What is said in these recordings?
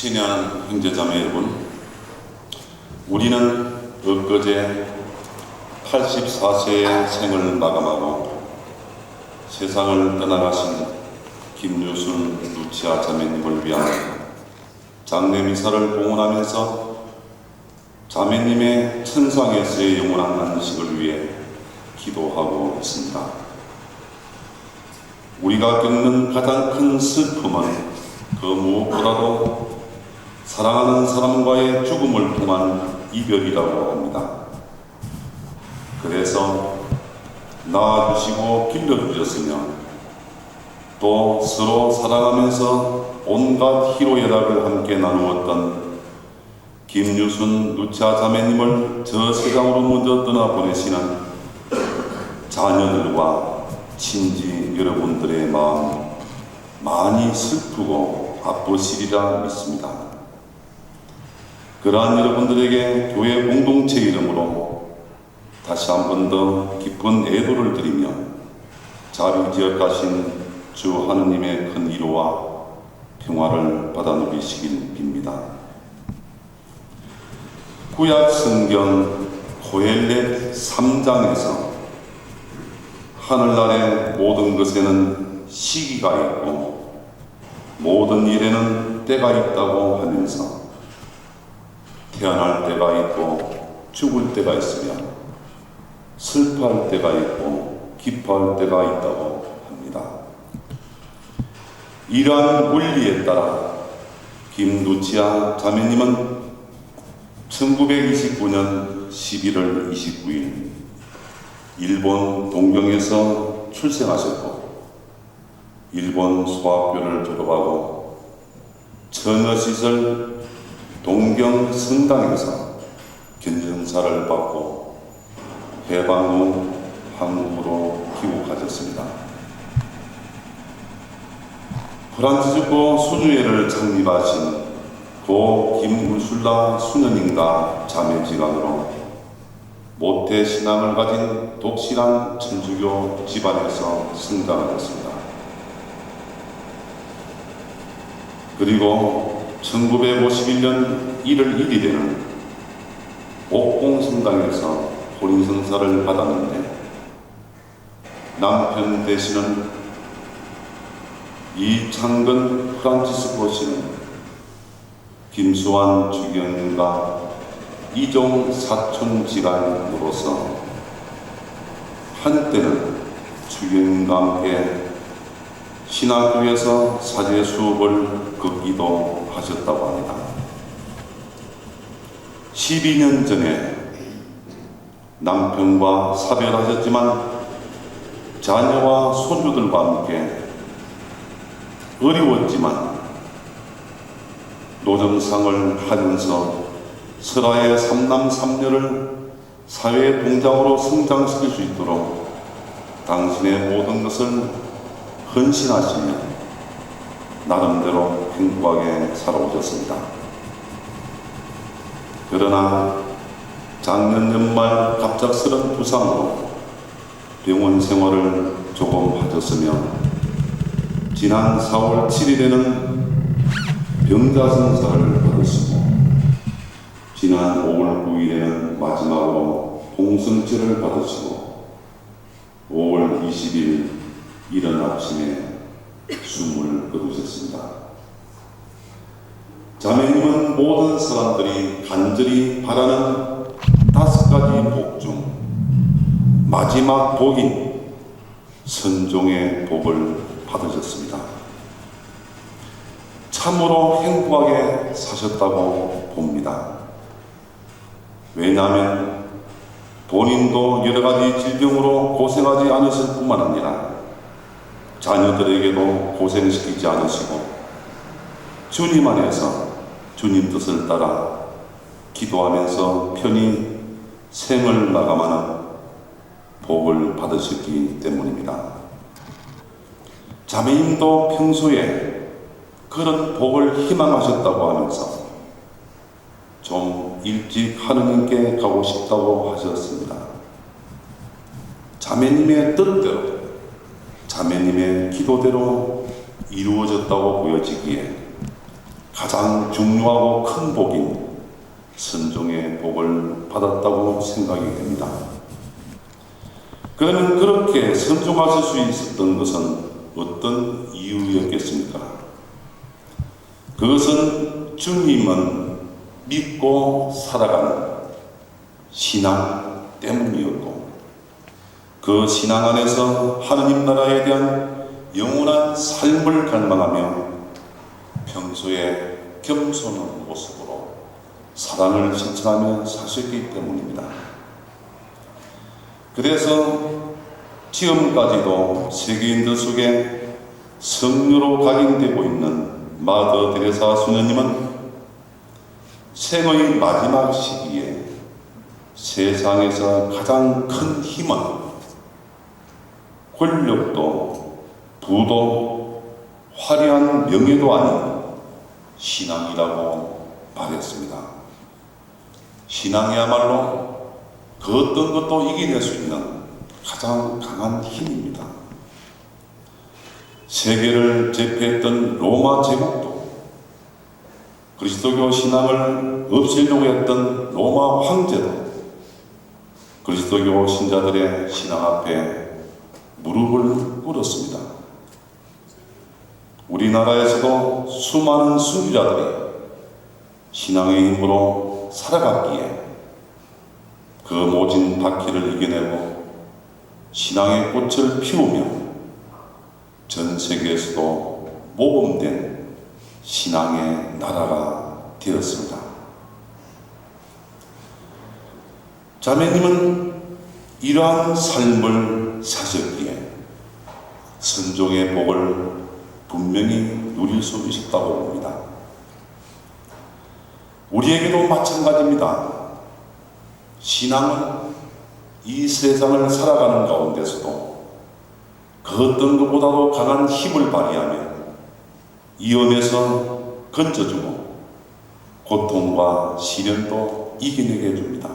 친애하는 형제자매 여러분, 우리는 엊그제 84세의 생을 마감하고 세상을 떠나가신 김유순 루치아 자매님을 위한 장례 미사를 봉헌하면서 자매님의 천상에서의 영원한 안식을 위해 기도하고 있습니다. 우리가 겪는 가장 큰 슬픔은 그 무엇보다도 사랑하는 사람과의 죽음을 통한 이별이라고 합니다. 그래서 낳아주시고 길러주셨으며 또 서로 사랑하면서 온갖 희로애락을 함께 나누었던 김유순 루치아 자매님을 저 세상으로 먼저 떠나보내시는 자녀들과 친지 여러분들의 마음 많이 슬프고 아프시리라 믿습니다. 그러한 여러분들에게 교회 공동체 이름으로 다시 한 번 더 깊은 애도를 드리며 자비지어 가신 주 하느님의 큰 위로와 평화를 받아 누리시길 빕니다. 구약 성경 고헬렛 3장에서 하늘나라의 모든 것에는 시기가 있고 모든 일에는 때가 있다고 하면서 태어날 때가 있고 죽을 때가 있으며 슬퍼할 때가 있고 기뻐할 때가 있다고 합니다. 이러한 원리에 따라 김루치아 자매님은 1929년 11월 29일 일본 동경에서 출생하셨고 일본 소학교를 졸업하고 처녀시절 동경 성당에서 견전사를 받고 해방 후 한국으로 귀국하셨습니다. 프란치스코 수녀회를 창립하신 고 김울술라 수녀님과 자매지간으로 모태 신앙을 가진 독실한 천주교 집안에서 성장하였습니다. 그리고 1951년 1월 1일에는 옥공성당에서 혼인성사를 받았는데 남편 되시는 이창근 프란치스코 씨는 김수환 주경님과 이종 사촌지간으로서 한때는 주경님과 함께 신학교에서 사제 수업을 걷기도 하셨다고 합니다. 12년 전에 남편과 사별하셨지만 자녀와 손주들과 함께 어려웠지만 노점상을 하면서 설아의 3남 3녀를 사회의 동장으로 성장시킬 수 있도록 당신의 모든 것을 헌신하시며 나름대로 행복하게 살아오셨습니다. 그러나 작년 연말 갑작스런 부상으로 병원 생활을 조금 하셨으며 지난 4월 7일에는 병자선사를 받으시고 지난 5월 9일에는 마지막으로 봉성죄를 받으시고 5월 20일 이른 아침에 숨을 거두셨습니다. 자매님은 모든 사람들이 간절히 바라는 5가지 복 중 마지막 복인 선종의 복을 받으셨습니다. 참으로 행복하게 사셨다고 봅니다. 왜냐하면 본인도 여러 가지 질병으로 고생하지 않으실 뿐만 아니라 자녀들에게도 고생시키지 않으시고 주님 안에서 주님 뜻을 따라 기도하면서 편히 생을 마감하는 복을 받으셨기 때문입니다. 자매님도 평소에 그런 복을 희망하셨다고 하면서 좀 일찍 하느님께 가고 싶다고 하셨습니다. 자매님의 뜻대로 자매님의 기도대로 이루어졌다고 보여지기에 가장 중요하고 큰 복인 선종의 복을 받았다고 생각이 됩니다. 그러면 그렇게 선종하실 수 있었던 것은 어떤 이유였겠습니까? 그것은 주님은 믿고 살아가는 신앙 때문이었고, 그 신앙 안에서 하느님 나라에 대한 영원한 삶을 갈망하며 평소에 겸손한 모습으로 사랑을 실천하며 사셨기 때문입니다. 그래서 지금까지도 세계인들 속에 성녀로 각인되고 있는 마더 데레사 수녀님은 생의 마지막 시기에 세상에서 가장 큰 힘은 권력도 부도 화려한 명예도 아닌 신앙이라고 말했습니다. 신앙이야말로 그 어떤 것도 이겨낼 수 있는 가장 강한 힘입니다. 세계를 제패했던 로마 제국도, 그리스도교 신앙을 없애려고 했던 로마 황제도 그리스도교 신자들의 신앙 앞에 무릎을 꿇었습니다. 우리나라에서도 수많은 순교자들이 신앙의 힘으로 살아갔기에 그 모진 바퀴를 이겨내고 신앙의 꽃을 피우며 전 세계에서도 모범된 신앙의 나라가 되었습니다. 자매님은 이러한 삶을 사셨기에 선종의 복을 분명히 누릴 수 있었다고 봅니다. 우리에게도 마찬가지입니다. 신앙은 이 세상을 살아가는 가운데서도 그 어떤 것보다도 강한 힘을 발휘하며 위험에서 건져주고 고통과 시련도 이겨내게 해줍니다.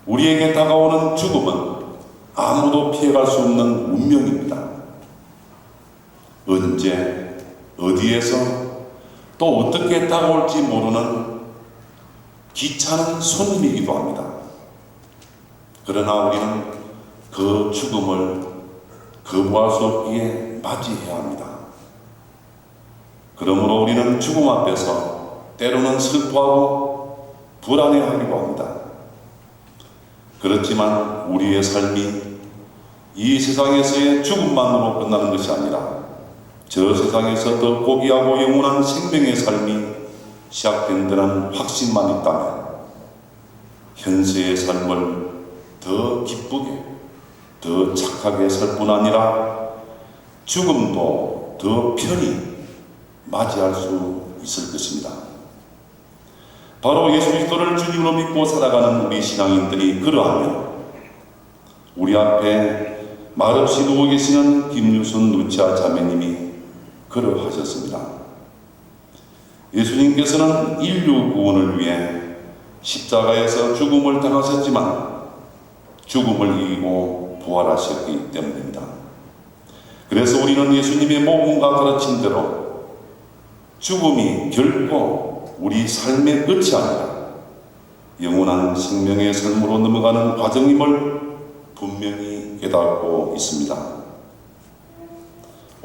우리에게 다가오는 죽음은 아무도 피해갈 수 없는 운명입니다. 언제, 어디에서, 또 어떻게 다가올지 모르는 귀찮은 손님이기도 합니다. 그러나 우리는 그 죽음을 거부할 수 없기에 맞이해야 합니다. 그러므로 우리는 죽음 앞에서 때로는 슬퍼하고 불안해하기도 합니다. 그렇지만 우리의 삶이 이 세상에서의 죽음만으로 끝나는 것이 아니라 저 세상에서 더 고귀하고 영원한 생명의 삶이 시작된다는 확신만 있다면 현세의 삶을 더 기쁘게, 더 착하게 살 뿐 아니라 죽음도 더 편히 맞이할 수 있을 것입니다. 바로 예수 그리스도를 주님으로 믿고 살아가는 우리 신앙인들이 그러하며 우리 앞에 말없이 누워 계시는 김유순 누차 자매님이 그러하셨습니다. 예수님께서는 인류 구원을 위해 십자가에서 죽음을 당하셨지만 죽음을 이기고 부활하셨기 때문입니다. 그래서 우리는 예수님의 모범과 가르친 대로 죽음이 결코 우리 삶의 끝이 아니라 영원한 생명의 삶으로 넘어가는 과정임을 분명히 깨닫고 있습니다.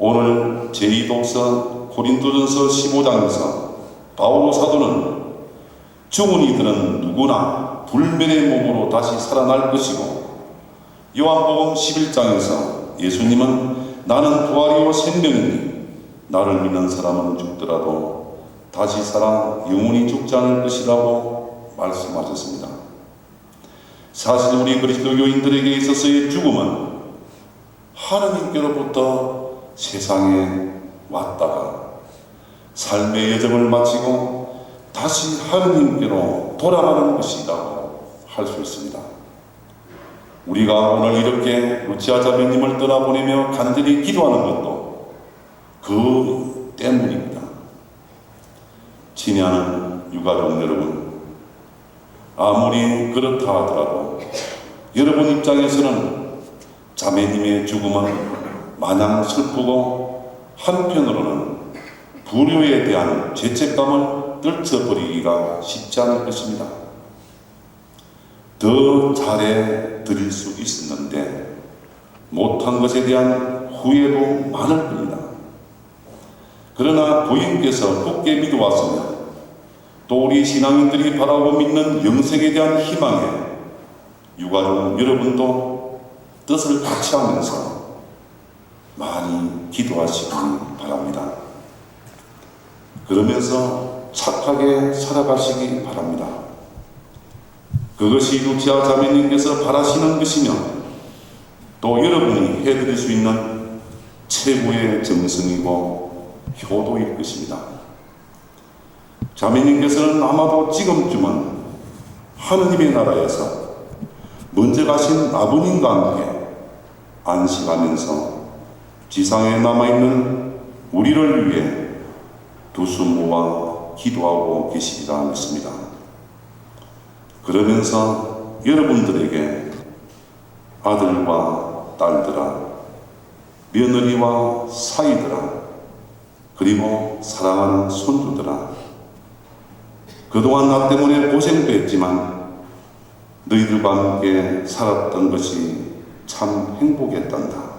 오늘 제2독서 고린도전서 15장에서 바오로 사도는 죽은 이들은 누구나 불멸의 몸으로 다시 살아날 것이고, 요한복음 11장에서 예수님은 나는 부활이요 생명이니 나를 믿는 사람은 죽더라도 다시 살아 영원히 죽지 않을 것이라고 말씀하셨습니다. 사실 우리 그리스도교인들에게 있어서의 죽음은 하느님께로부터 세상에 왔다가 삶의 여정을 마치고 다시 하느님께로 돌아가는 것이라고 할 수 있습니다. 우리가 오늘 이렇게 루치아 자매님을 떠나보내며 간절히 기도하는 것도 그 때문입니다. 친애하는 유가족 여러분, 아무리 그렇다 하더라도 여러분 입장에서는 자매님의 죽음은 마냥 슬프고 한편으로는 불효에 대한 죄책감을 떨쳐버리기가 쉽지 않을 것입니다. 더 잘해 드릴 수 있었는데 못한 것에 대한 후회도 많을 겁니다. 그러나 부인께서 굳게 믿어왔으면 또 우리 신앙인들이 바라고 믿는 영생에 대한 희망에 유가족 여러분도 뜻을 같이 하면서 많이 기도하시기 바랍니다. 그러면서 착하게 살아가시기 바랍니다. 그것이 루치아 자매님께서 바라시는 것이며 또 여러분이 해드릴 수 있는 최고의 정성이고 효도일 것입니다. 자매님께서는 아마도 지금쯤은 하느님의 나라에서 먼저 가신 아버님과 함께 안식하면서 지상에 남아있는 우리를 위해 두 손 모아 기도하고 계시리라 믿습니다. 그러면서 여러분들에게 아들과 딸들아, 며느리와 사이들아, 그리고 사랑하는 손주들아, 그동안 나 때문에 고생도 했지만 너희들과 함께 살았던 것이 참 행복했단다.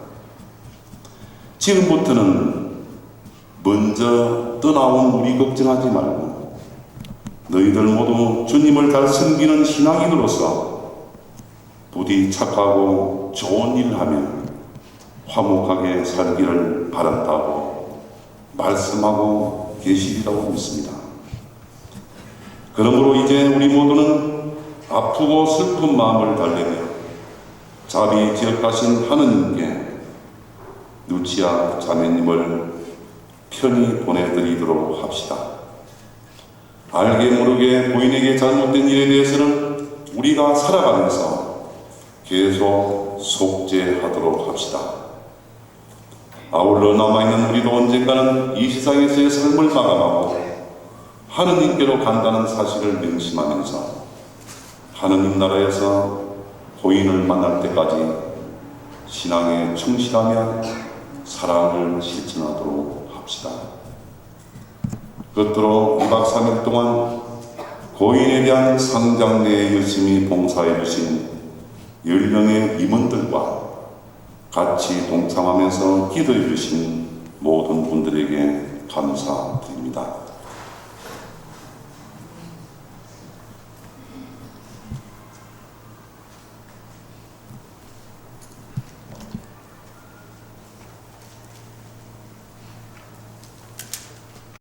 지금부터는 먼저 떠나온 우리 걱정하지 말고 너희들 모두 주님을 잘 섬기는 신앙인으로서 부디 착하고 좋은 일을 하며 화목하게 살기를 바란다고 말씀하고 계시리라고 믿습니다. 그러므로 이제 우리 모두는 아프고 슬픈 마음을 달래며 자비 지역하신 하느님께 루치아 자매님을 편히 보내드리도록 합시다. 알게 모르게 부인에게 잘못된 일에 대해서는 우리가 살아가면서 계속 속죄하도록 합시다. 아울러 남아있는 우리도 언젠가는 이 세상에서의 삶을 마감하고 하느님께로 간다는 사실을 명심하면서 하느님 나라에서 고인을 만날 때까지 신앙에 충실하며 사랑을 실천하도록 합시다. 끝으로 2박 3일 동안 고인에 대한 상장내에 열심히 봉사해 주신 10명의 임원들과 같이 동참하면서 기도해 주신 모든 분들에게 감사드립니다.